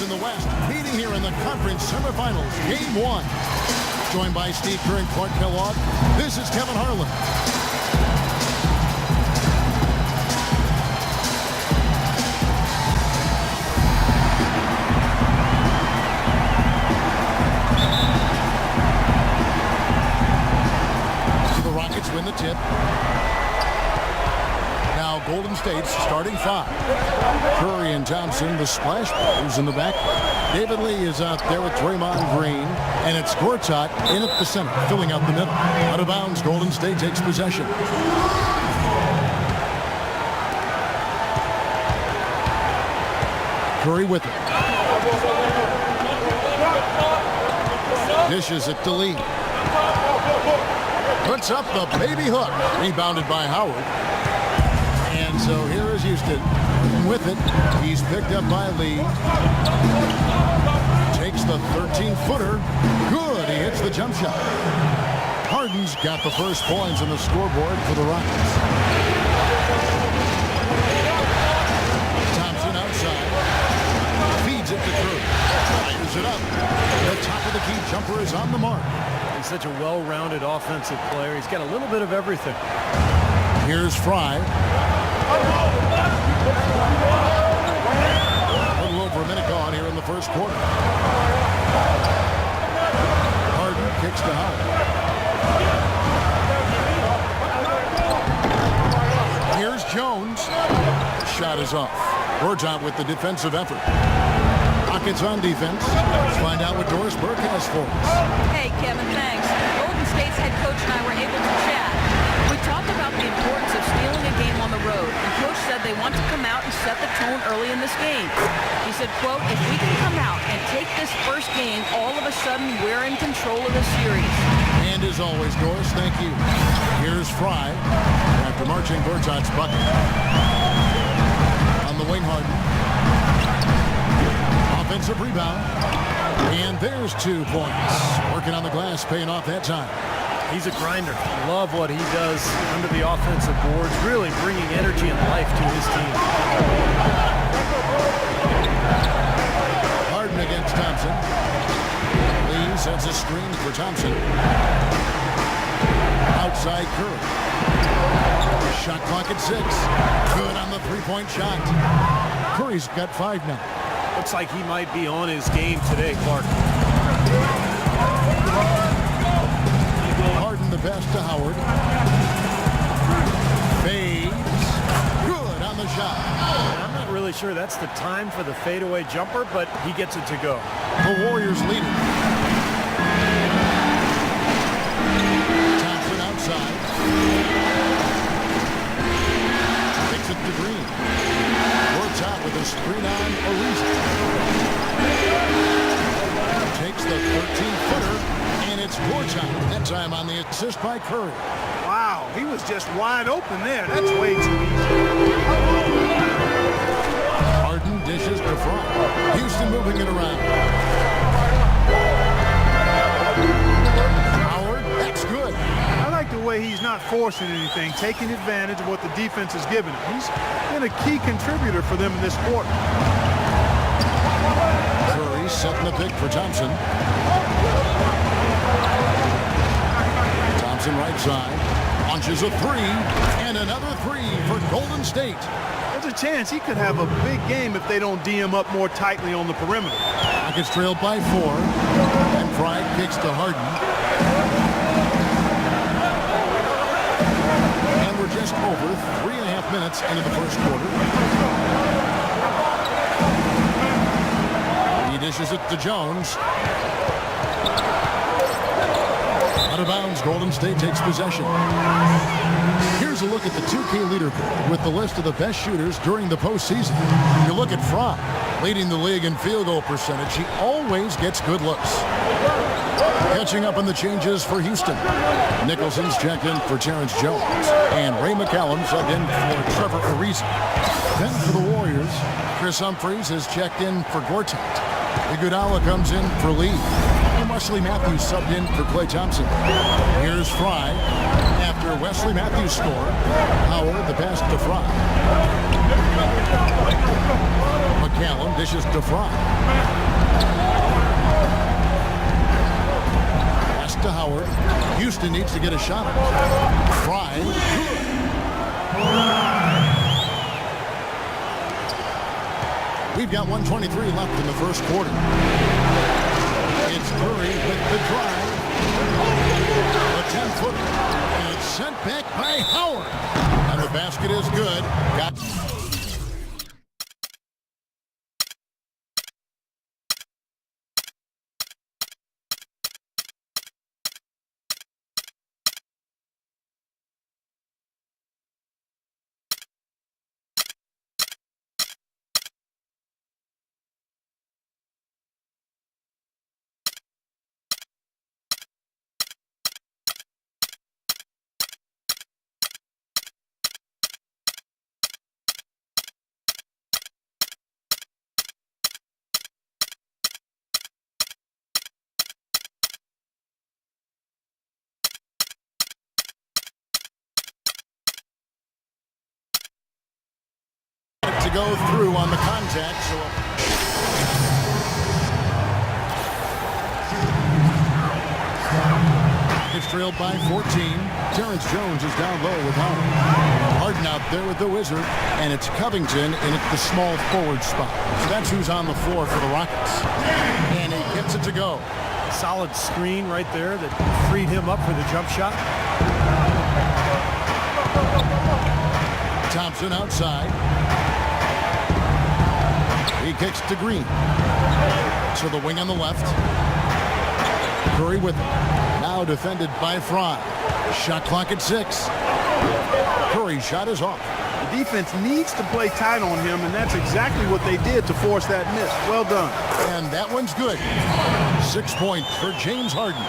in the West meeting here in the conference semifinals, Game 1. Joined by Steve Kerr and Clark Kellogg, this is Kevin Harlan. The Rockets win the tip. Now Golden State's starting 5. Curry and Thompson, the splash brothers in the back. David Lee is out there with Draymond Green, and it's Gortat in at the center, filling out the middle. Out of bounds, Golden State takes possession. Curry with it. Dishes it to Lee. Puts up the baby hook. Rebounded by Howard. And so here is Houston. With it, he's picked up by Lee. Takes the 13-footer. Good, he hits the jump shot. Harden's got the first points on the scoreboard for the Rockets. Thompson outside. Feeds it to Curry. Fires it up. The top of the key jumper is on the mark. He's such a well-rounded offensive player. He's got a little bit of everything. Here's Fry. A little over a minute gone here in the first quarter. Harden kicks to Howard. Here's Jones. Shot is off. Gortat with the defensive effort. Rockets on defense. Let's find out what Doris Burke has for us. Hey, Kevin, thanks. Golden State's head coach and I were able to chat. We talked about the importance of stealing a game on the road, and Coach said they want to come out and set the tone early in this game. He said, quote, if we can come out and take this first game, all of a sudden we're in control of the series. And as always, Doris, thank you. Here's Fry after marching Gortat's bucket. On the wing, Harden. Offensive rebound. And there's 2 points. Working on the glass, paying off that time. He's a grinder. Love what he does under the offensive boards, really bringing energy and life to his team. Harden against Thompson. Lee sets a screen for Thompson. Outside Curry. Shot clock at 6. Good on the three-point shot. Curry's got 5 now. Looks like he might be on his game today, Clark. Harden the pass to Howard. Fades. Good on the shot. I'm not really sure that's the time for the fadeaway jumper, but he gets it to go. The Warriors lead it. Thompson outside. Takes it to Green. Gortat with a screen on Ariza. Takes the 13-footer, and it's Gortat. That time on the assist by Curry. Wow, he was just wide open there. That's way too easy. Harden dishes to Fry. Houston moving it around. Howard, that's good. I like the way he's not forcing anything, taking advantage of what the defense is giving him. He's been a key contributor for them in this quarter. Curry setting the pick for Thompson. Thompson right side. Launches a 3. And another 3 for Golden State. There's a chance he could have a big game if they don't D him up more tightly on the perimeter. Rockets trailed by 4. And Fry kicks to Harden. And we're just over 3.5 minutes into the first quarter. He dishes it to Jones. Out of bounds, Golden State takes possession. Here's a look at the 2K leaderboard with the list of the best shooters during the postseason. You look at Fry, leading the league in field goal percentage. He always gets good looks. Catching up on the changes for Houston. Nicholson's checked in for Terrence Jones. And Ray McCallum subbed in for Trevor Ariza. Then for the Warriors, Chris Humphries has checked in for Gortat. Iguodala comes in for Lee. And Wesley Matthews subbed in for Klay Thompson. Here's Fry. After Wesley Matthews scored, Howard the pass to Fry. McCallum dishes to Fry. Pass to Howard. Houston needs to get a shot on it. Fry. We've got 1:23 left in the first quarter. It's Curry with the drive. The 10-footer. And it's sent back by Howard. And the basket is good. Got to go through on the contact. So it's trailed by 14. Terrence Jones is down low with Howard. Harden out there with the Wizard, and it's Covington in at the small forward spot. So that's who's on the floor for the Rockets. And he gets it to go. Solid screen right there that freed him up for the jump shot. Thompson outside. He kicks to Green. To the wing on the left. Curry with it. Now defended by Fry. Shot clock at 6. Curry's shot is off. The defense needs to play tight on him, and that's exactly what they did to force that miss. Well done. And that one's good. 6 points for James Harden.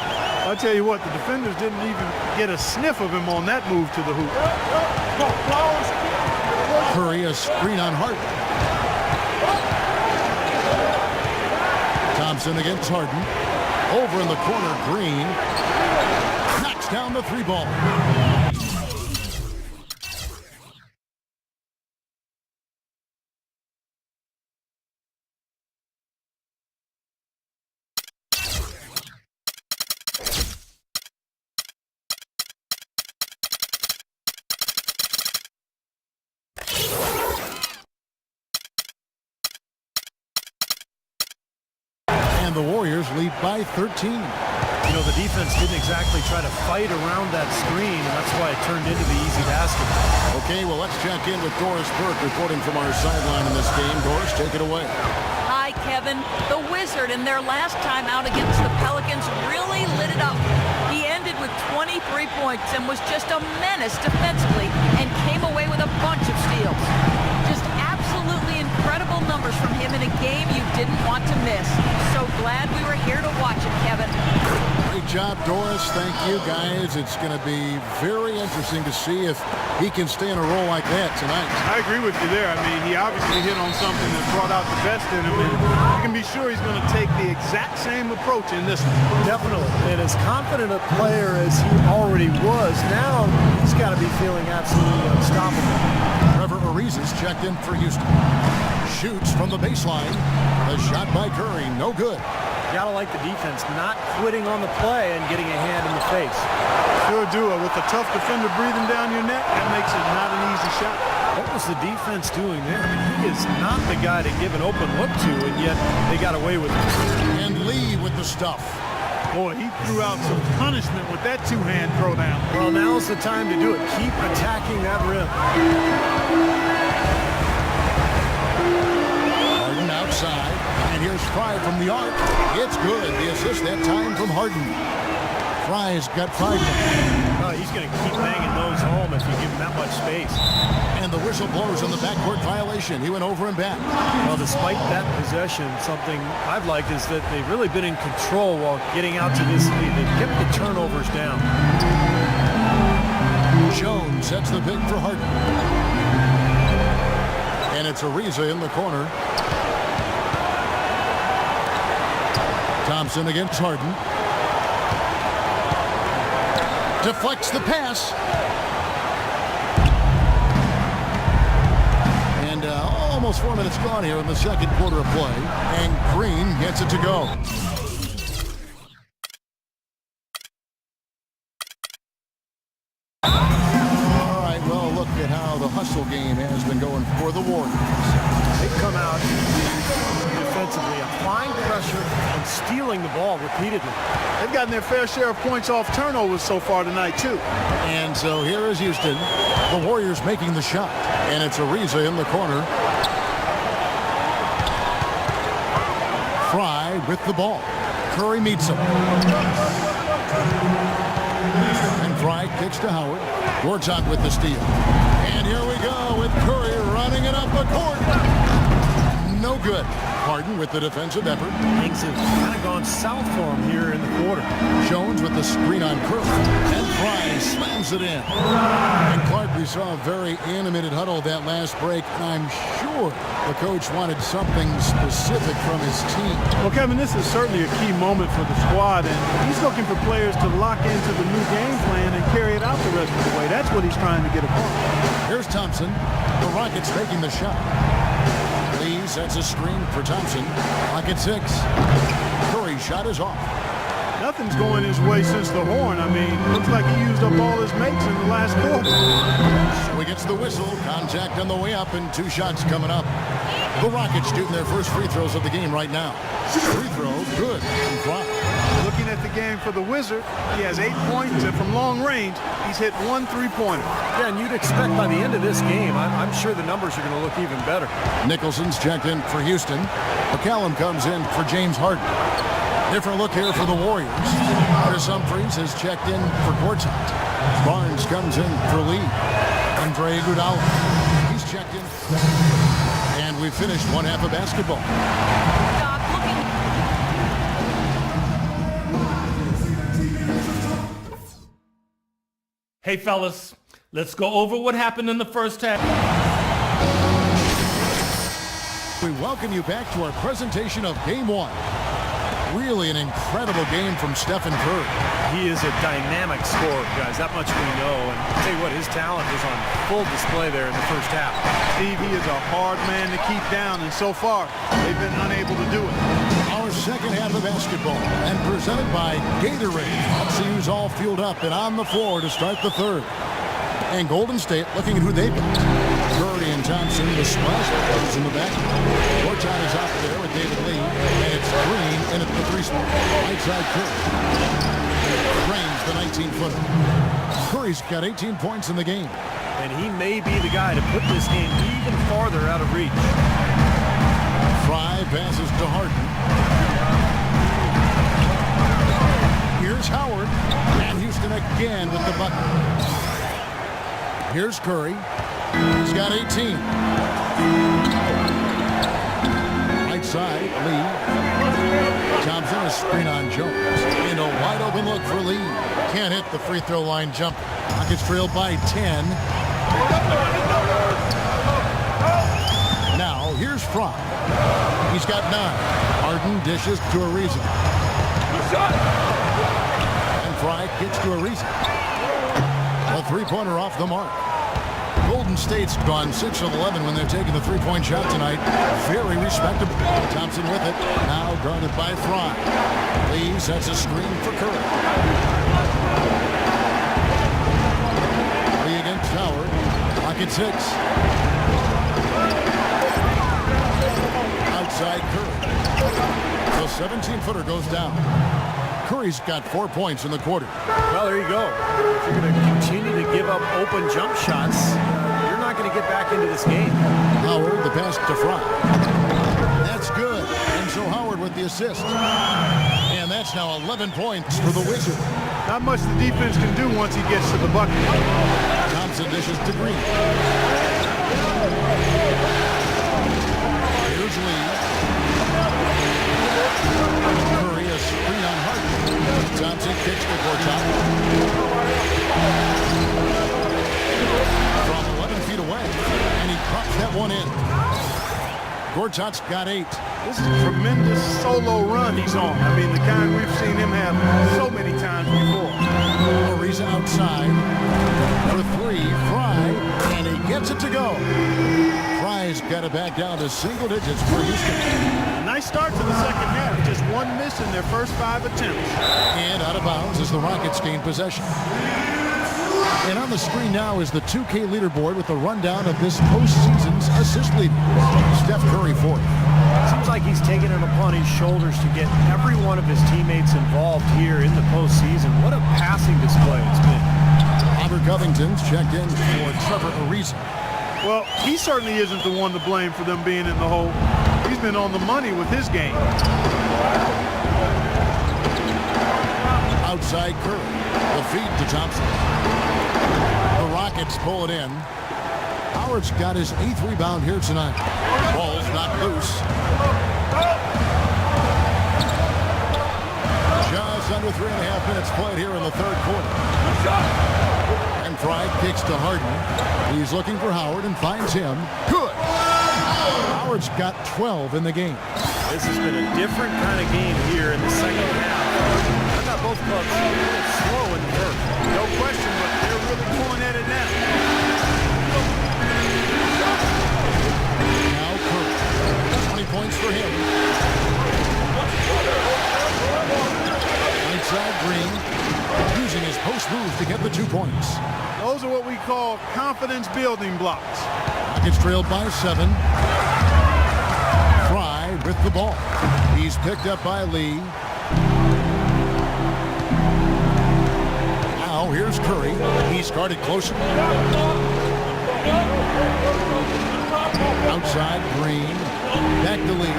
I'll tell you what, the defenders didn't even get a sniff of him on that move to the hoop. Curry a screen on Harden. Thompson against Harden. Over in the corner, Green knocks down the 3-ball. And the Warriors lead by 13. You know, the defense didn't exactly try to fight around that screen, and that's why it turned into the easy basket. Okay, well, let's check in with Doris Burke reporting from our sideline in this game. Doris, take it away. Hi, Kevin. The Wizard in their last time out against the Pelicans really lit it up. He ended with 23 points and was just a menace defensively and came away with a bunch of steals. Just absolutely incredible numbers from him in a game you didn't want to miss. So glad we were here to watch it, Kevin. Great job, Doris. Thank you, guys. It's going to be very interesting to see if he can stay in a role like that tonight. I agree with you there. I mean, he obviously hit on something that brought out the best in him, and you can be sure he's going to take the exact same approach in this one. Definitely. And as confident a player as he already was, now he's got to be feeling absolutely unstoppable. Trevor Ariza's checked in for Houston. Shoots from the baseline. A shot by Curry. No good. You gotta like the defense not quitting on the play and getting a hand in the face. Sure do. With a tough defender breathing down your neck, that makes it not an easy shot. What was the defense doing there? I mean, he is not the guy to give an open look to, and yet they got away with it. And Lee with the stuff. Boy, he threw out some punishment with that two-hand throw down. Well, now's the time to do it. Keep attacking that rim. Harden outside. And here's Fry from the arc. It's good. The assist that time from Harden. Fry's got 5 points. Oh, he's going to keep banging those home if you give him that much space. And the whistle blows on the backcourt violation. He went over and back. Well, despite that possession, something I've liked is that they've really been in control while getting out to this lead. They've kept the turnovers down. Jones sets the pick for Harden. And it's Ariza in the corner. Thompson against Harden. Deflects the pass. And Almost 4 minutes gone here in the second quarter of play, and Green gets it to go. All right, well, look at how the hustle game has been going for the Warriors. They come out defensively, applying pressure and stealing the ball repeatedly. They've gotten their fair share of points off turnovers so far tonight, too. And so here is Houston. The Warriors making the shot. And it's Ariza in the corner. Fry with the ball. Curry meets him. And Fry kicks to Howard. Gortat with the steal. And here we go with Curry running it up the court. No good. Harden with the defensive effort. Things have kind of gone south for him here in the quarter. Jones with the screen on Curry. And Fry slams it in. And Clark, we saw a very animated huddle that last break. And I'm sure the coach wanted something specific from his team. Well, Kevin, this is certainly a key moment for the squad, and he's looking for players to lock into the new game plan and carry it out the rest of the way. That's what he's trying to get across. Here's Thompson. The Rockets taking the shot. Lee sets a screen for Thompson. Clock at 6. Curry's shot is off. Nothing's going his way since the horn. I mean, looks like he used up all his mates in the last quarter. So he gets the whistle. Contact on the way up, and 2 shots coming up. The Rockets shooting their first free throws of the game right now. Free throw, good. And Fry. Looking at the game for the Wizard, he has 8 points, and from long range, he's hit 1 3-pointer. Yeah, and you'd expect by the end of this game, I'm sure the numbers are going to look even better. Nicholson's checked in for Houston. McCallum comes in for James Harden. Different look here for the Warriors. Chris Humphries has checked in for Gortat. Barnes comes in for Lee. Andre Iguodala. He's checked in. And we've finished one half of basketball. Doc, Hey, fellas, let's go over what happened in the first half. We welcome you back to our presentation of Game 1. Really an incredible game from Stephen Curry. He is a dynamic scorer, guys. That much we know. And I'll tell you what, his talent is on full display there in the first half. Steve, he is a hard man to keep down, and so far, they've been unable to do it. Our second half of basketball, and presented by Gatorade. HOU's all fueled up and on the floor to start the third. And Golden State looking at who they've got. Curry and Thompson, the splash brothers in the back. Gortat is out there with David Lee, and it's Green in at the 3-spot. Right side Curry. Drains the 19-footer. Curry's got 18 points in the game. And he may be the guy to put this game even farther out of reach. Fry passes to Harden. Here's Howard, and Houston again with the bucket. Here's Curry. He's got 18. Right side, Lee. Thompson, a screen on Jones. And a wide open look for Lee. Can't hit the free throw line jump. Rockets trailed by 10. Now, here's Fry. He's got 9. Harden dishes to Ariza. And Fry kicks to Ariza. A 3-pointer off the mark. Golden State's gone 6 of 11 when they're taking the 3-point shot tonight. Very respectable. Thompson with it. Now guarded by Fry. Lee sets a screen for Curry. Lee against Howard. Pocket 6. Outside Curry. The 17-footer goes down. Curry's got 4 points in the quarter. Well, there you go. If you're going to continue to give up open jump shots, you're not going to get back into this game. Howard, the pass to Fry. That's good. And so Howard with the assist. And that's now 11 points for the Wizard. Not much the defense can do once he gets to the bucket. Thompson dishes to Green. Here's Lee. Curry, a screen on Harden. Thompson kicks to Gortat. From 11 feet away. And he pops that one in. Gortat's got 8. This is a tremendous solo run he's on. I mean, the kind we've seen him have so many times before. Ariza outside for 3. Fry, and he gets it to go. Fry Fry's got it back down to single digits for Houston. Nice start to the second half. Just one miss in their first 5 attempts. And out of bounds as the Rockets gain possession. And on the screen now is the 2K leaderboard with the rundown of this postseason's assist leader. Steph Curry fourth. Seems like he's taken it upon his shoulders to get every one of his teammates involved here in the postseason. What a passing display it's been. Robert Covington's checked in for Trevor Ariza. Well, he certainly isn't the one to blame for them being in the hole. He's been on the money with his game. Outside Curry. The feed to Thompson. The Rockets pull it in. Howard's got his 8th rebound here tonight. Ball's not loose. Just under 3.5 minutes played here in the third quarter. And Fry kicks to Harden. He's looking for Howard and finds him. Good. Howard's got 12 in the game. This has been a different kind of game here in the second half. I thought both clubs a little slow in the first. No question, but they're really pulling at it now. Now Curry. 20 points for him. Inside Green. Using his post move to get the 2 points. Those are what we call confidence building blocks. Rockets trailed by 7. Fry with the ball. He's picked up by Lee. Now here's Curry. He's guarded closer. Outside Green. Back to Lee.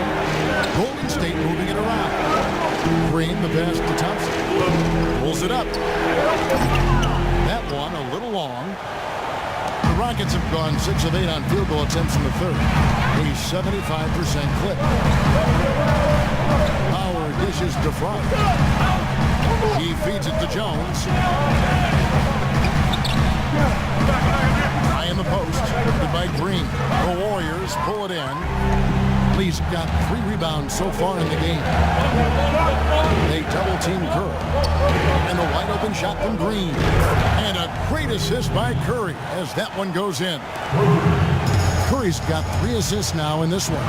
Golden State moving it around. Green the pass to Thompson. Pulls it up. That one a little long. The Rockets have gone 6 of 8 on field goal attempts in the third. A 75% clip. Howard dishes to Fry. He feeds it to Jones. High in the post. Good by Green. The Warriors pull it in. Lee's got 3 rebounds so far in the game. They double-team Curry. And the wide-open shot from Green. And a great assist by Curry as that one goes in. Curry's got 3 assists now in this one.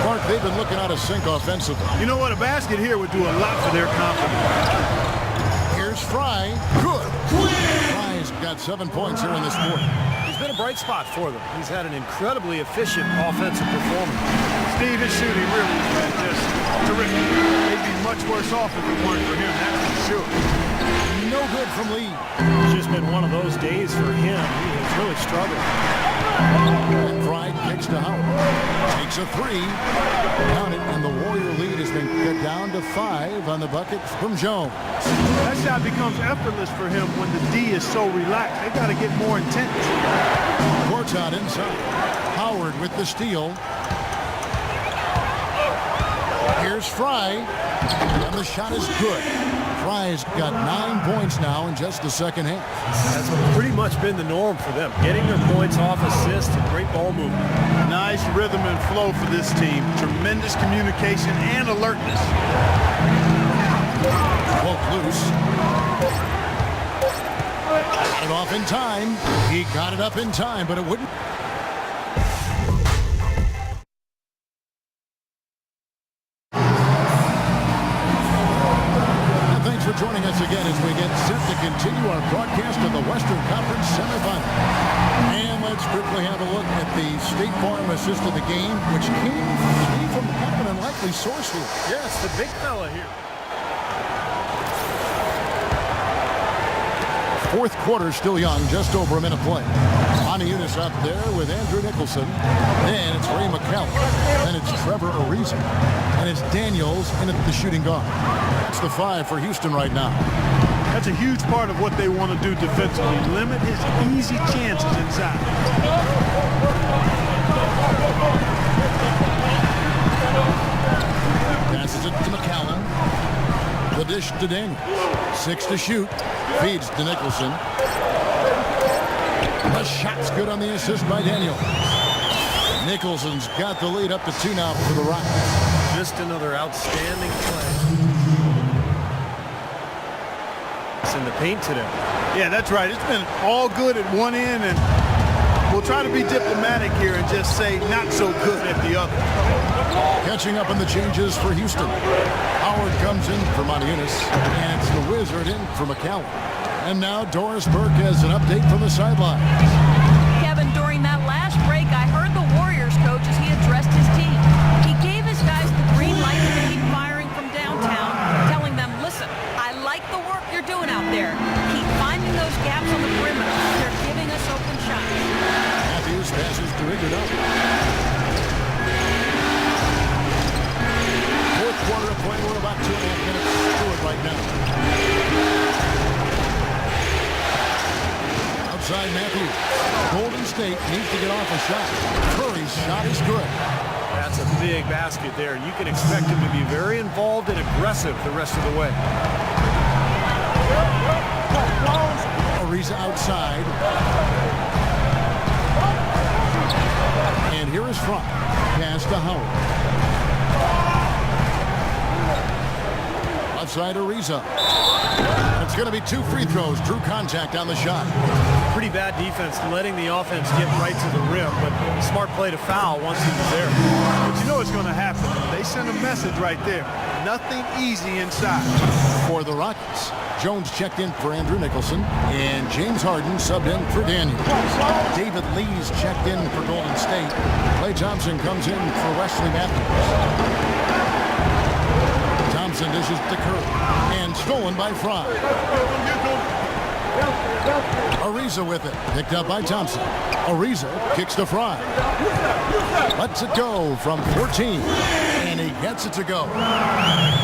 Mark, they've been looking out of sync offensively. You know what? A basket here would do a lot for their confidence. Here's Fry. Good. Fry's got 7 points here in this quarter. He's been a bright spot for them. He's had an incredibly efficient offensive performance. Steve, his shooting really has been just terrific. They'd be much worse off if it weren't for him, that's for sure. No good from Lee. It's just been one of those days for him. He has really struggled. And Fry kicks to Howard. Takes a 3. Counted, and the Warrior lead has been cut down to 5 on the bucket from Jones. That shot becomes effortless for him when the D is so relaxed. They got to get more intense. Court's out inside. Howard with the steal. Here's Fry. And the shot is good. Fry's got 9 points now in just the second half. That's pretty much been the norm for them. Getting their points off assists and great ball movement. Nice rhythm and flow for this team. Tremendous communication and alertness. Poke loose. Got it off in time. He got it up in time, but it wouldn't. For joining us again as we get set to continue our broadcast of the Western Conference semifinal. And let's quickly have a look at the State Farm assist of the game, which came from kind of an unlikely source here. Yes, the big fella here. Fourth quarter still young, just over a minute play. Unis up there with Andrew Nicholson. Then it's Ray McCallum. Then it's Trevor Ariza. And it's Daniels in at the shooting guard. It's the 5 for Houston right now. That's a huge part of what they want to do defensively. Limit his easy chances inside. Passes it to McCallum. The dish to Daniels. 6 to shoot. Feeds to Nicholson. The shot's good on the assist by Daniels. Nicholson's got the lead up to 2 now for the Rockets. Just another outstanding play. It's in the paint today. Yeah, that's right. It's been all good at one end, and we'll try to be diplomatic here and just say not so good at the other. Catching up on the changes for Houston. Howard comes in for Montiunas, and it's the Wizard in for McCallum. And now Doris Burke has an update from the sidelines. Kevin, during that last break, I heard the Warriors coach as he addressed his team. He gave his guys the green light to keep firing from downtown, telling them, listen, I like the work you're doing out there. Keep finding those gaps on the perimeter. They're giving us open shots. Matthews passes to Iguodala. Fourth quarter of play. We're about 2.5 minutes to it right now. Outside Matthews. Golden State needs to get off a shot. Curry's shot is good. That's a big basket there. You can expect him to be very involved and aggressive the rest of the way. Ariza outside. And here is Frank. Pass to Howard. Outside Ariza. It's going to be 2 free throws. Drew contact on the shot. Pretty bad defense letting the offense get right to the rim, but smart play to foul once he was there. But you know what's going to happen. They send a message right there. Nothing easy inside. For the Rockets, Jones checked in for Andrew Nicholson, and James Harden subbed in for Daniels. David Lee's checked in for Golden State. Klay Thompson comes in for Wesley Matthews. Thompson dishes to Curry, and stolen by Fry. Ariza with it, picked up by Thompson. Ariza kicks to Fry. Lets it go from 14, and he gets it to go.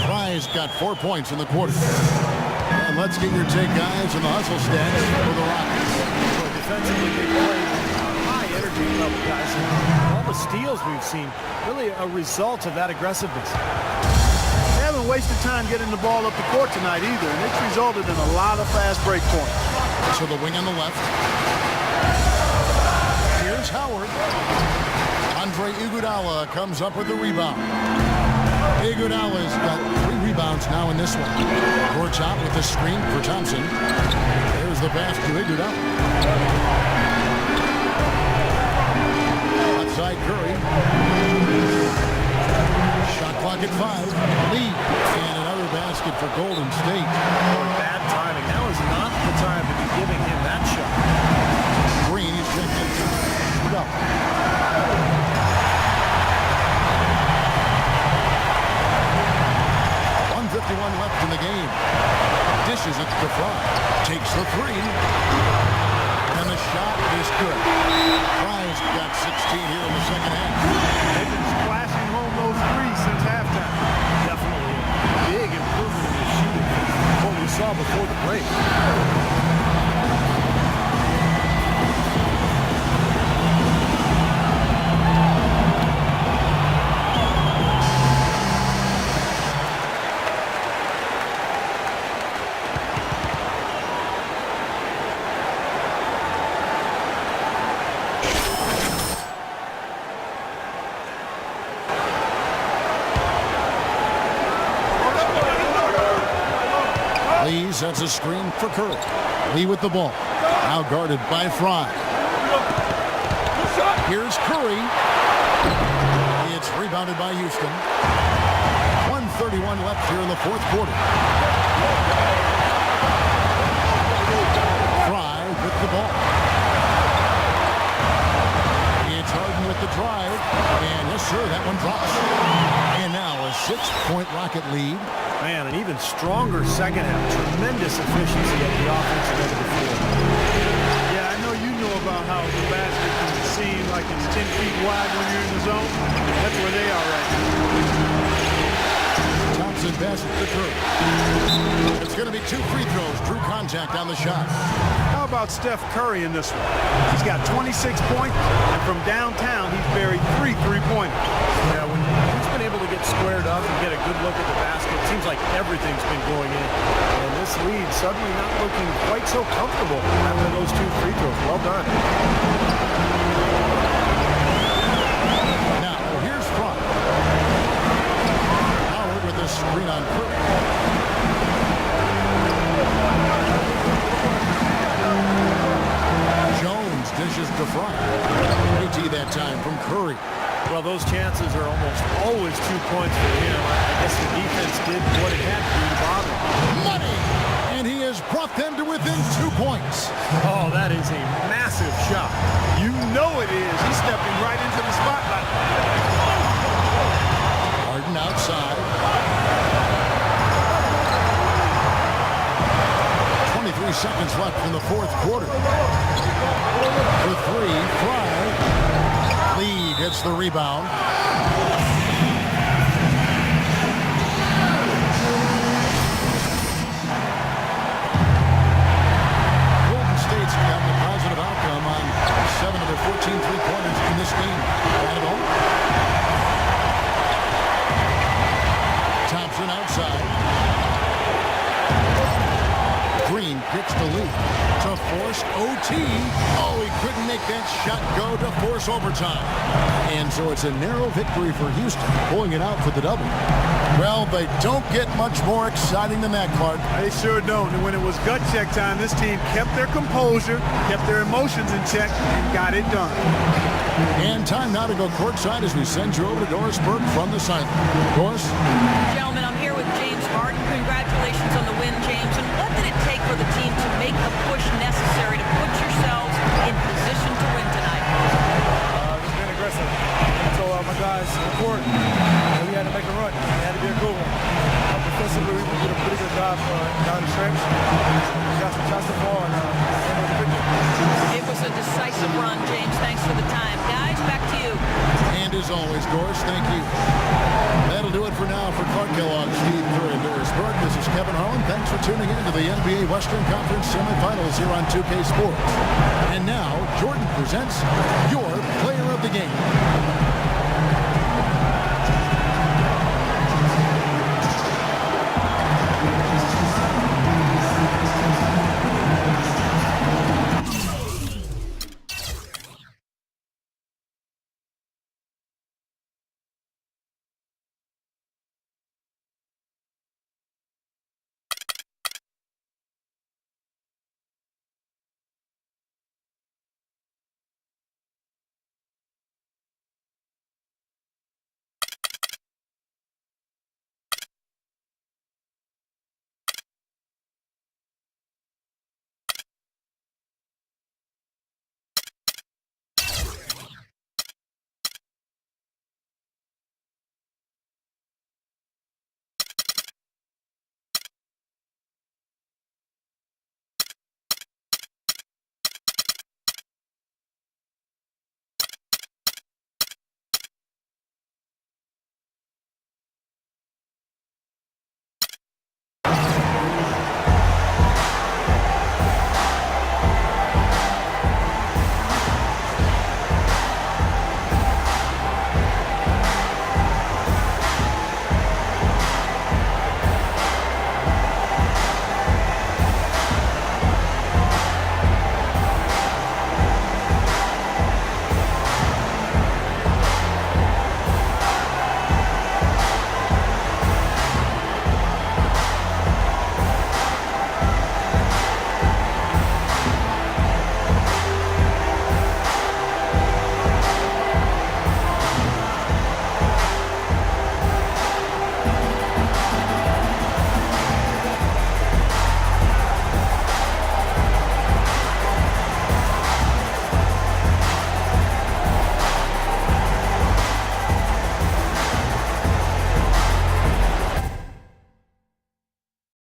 Fry's got 4 points in the quarter. And let's get your take, guys, on the hustle stats for the Rockets. So defensively, they played high energy level, guys. And all the steals we've seen, really a result of that aggressiveness. They haven't wasted time getting the ball up the court tonight either, and it's resulted in a lot of fast break points. To the wing on the left. Here's Howard. Andre Iguodala comes up with the rebound. Iguodala's got 3 rebounds now in this one. Gorchop with the screen for Thompson. There's the pass to Iguodala. Outside Curry. Shot clock at 5. Lee. And another basket for Golden State. Bad timing. Now is not the time to be giving him that shot. Green is checked in. Go. 1:51 left in the game. Dishes it to Fry. Takes the 3. And the shot is good. Fry's got 16 here in the second half. They've been splashing home those 3s since halftime. Definitely a big improvement in the shooting from what we saw before the break. Lee sets a screen for Curry. Lee with the ball. Now guarded by Fry. Here's Curry. It's rebounded by Houston. 1:31 left here in the fourth quarter. Fry with the ball. It's Harden with the drive. And yes, sir, that one drops. And now a 6-point Rocket lead. Man, an even stronger second half. Tremendous efficiency at the offensive end of the floor. Yeah, I know you know about how the basket can seem like it's 10 feet wide when you're in the zone. That's where they are right now. Thompson passes to Curry. It's going to be 2 free throws. Drew contact on the shot. How about Steph Curry in this one? He's got 26 points, and from downtown, he's buried 3 3-pointers. Yeah, when he's been able to get squared up and get a good look at the basket, it seems like everything's been going in. And this lead suddenly not looking quite so comfortable after those 2 free throws. Well done. Now, here's Frank. Howard with a screen on Curry. Jones dishes to Fry. AT that time from Curry. Well, those chances are almost always 2 points for him. I guess the defense did what it had to do to bother him. Money! And he has brought them to within 2 points. Oh, that is a massive shot. You know it is. He's stepping right into the spotlight. Harden outside. 23 seconds left in the fourth quarter. For three, Fry. Lead gets the rebound. Golden State's gotten a positive outcome on 7 of their 14 three-pointers in this game. At it home. Thompson outside. Green picks the lead to force OT. Oh, he couldn't make that shot go to force overtime. And so it's a narrow victory for Houston, pulling it out for the double. Well, they don't get much more exciting than that, Clark. They sure don't. And when it was gut check time, this team kept their composure, kept their emotions in check, and got it done. And time now to go courtside as we send you over to Doris Burke from the sideline. Doris? Gentlemen, I'm here with James Harden. Congratulations on the win, James. And what did it take for the team to make the push necessary to put yourselves in position to win tonight? Just being aggressive. I told my guys on the court that we had to make a run. It had to be a good one. Defensively, we did a pretty good job down the stretch. We got some shots to fall and ended the victory. It was a decisive run, James. Thanks for the time. Guys, back to you. And as always, Doris, thank you. That'll do it for now. For Clark Kellogg, Steve Curry, and Doris Burke, this is Kevin Harlan. Thanks for tuning in to the NBA Western Conference semifinals here on 2K Sports. And now, Jordan presents your player of the game.